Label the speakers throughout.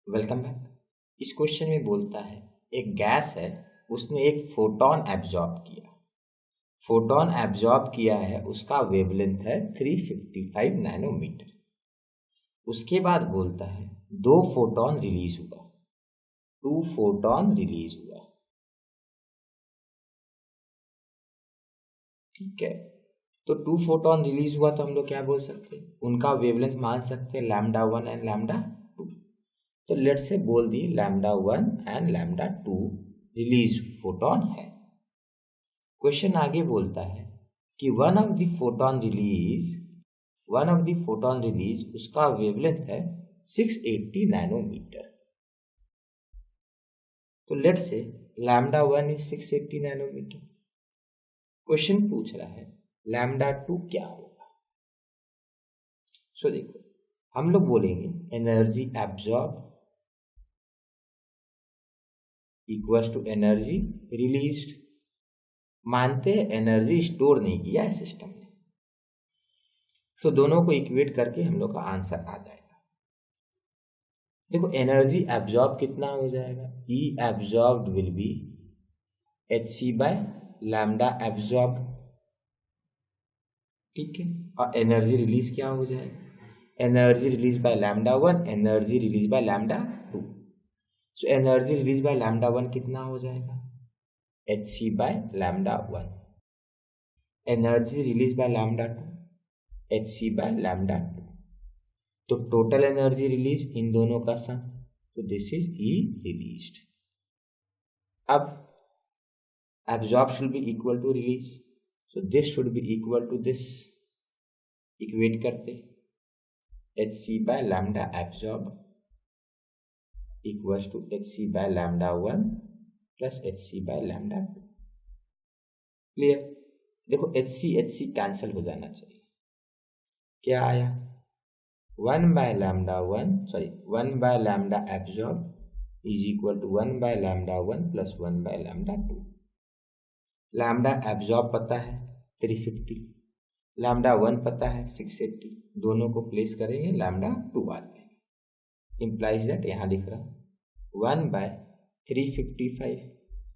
Speaker 1: Welcome back. इस question में बोलता है एक गैस है, उसने एक फोटोन एब्जॉर्ब किया। फोटोन एब्जॉर्ब किया है, उसका वेवलेंथ है 355 नैनोमीटर। उसके बाद बोलता है 2 फोटोन रिलीज हुआ, 2 फोटोन रिलीज हुआ। ठीक है, तो 2 फोटोन रिलीज हुआ तो हम लोग क्या बोल सकते हैं, उनका वेवलेंथ मान सकते हैं λ1 एंड λ2। तो लेट से बोल दिए λ1 एंड λ2 रिलीज फोटोन है। क्वेश्चन आगे बोलता है कि one of the photon release उसका वेवलेंथ है 680 नैनोमीटर। तो लेट से λ1 इज 680 नैनोमीटर। क्वेश्चन पूछ रहा है λ2 क्या होगा। सो देखो, हम लोग बोलेंगे energy absorb equals to energy released. मानते हैं एनर्जी स्टोर नहीं किया है सिस्टम ने, तो दोनों को इक्वेट करके हम लोग का आंसर आ जाएगा। देखो एनर्जी एब्जॉर्ब कितना हो जाएगा, E absorbed will be HC by lambda absorb. ठीक है, और एनर्जी रिलीज क्या हो जाएगा, energy release by λ1, energy release by λ2। So energy release by λ1 कितना हो जाएगा, HC by λ1। Energy release by λ2, HC by λ2। तो टोटल एनर्जी रिलीज इन दोनों का सम, तो दिस इज ई रिलीज्ड। अब absorb should be equal to release, so this should be equal to this. Equate करते HC by lambda absorb equals to HC by λ1 plus HC by λ2। Clear. देखो HC cancel हो जाना चाहिए। क्या आया, 1 by lambda absorb is equal to 1 by λ1 plus 1 by λ2। Lambda absorb पता है 350, λ1 पता है 680, दोनों को प्लेस करेंगे λ2 आ जाएगा। इम्प्लाइज दैट, यहाँ लिख रहा हूँ 1 by 355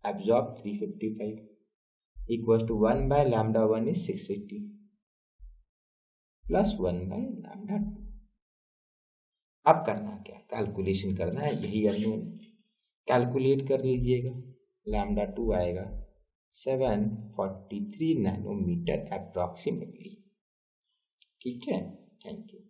Speaker 1: absorb 355 equals to 1 by λ1 is 680 plus 1 by λ2। अब करना क्या, कैलकुलेशन करना है, यही अननोन कैलकुलेट कर लीजिएगा। λ2 आएगा 743 नैनोमीटर अप्रॉक्सीमेटली। ठीक है, थैंक यू।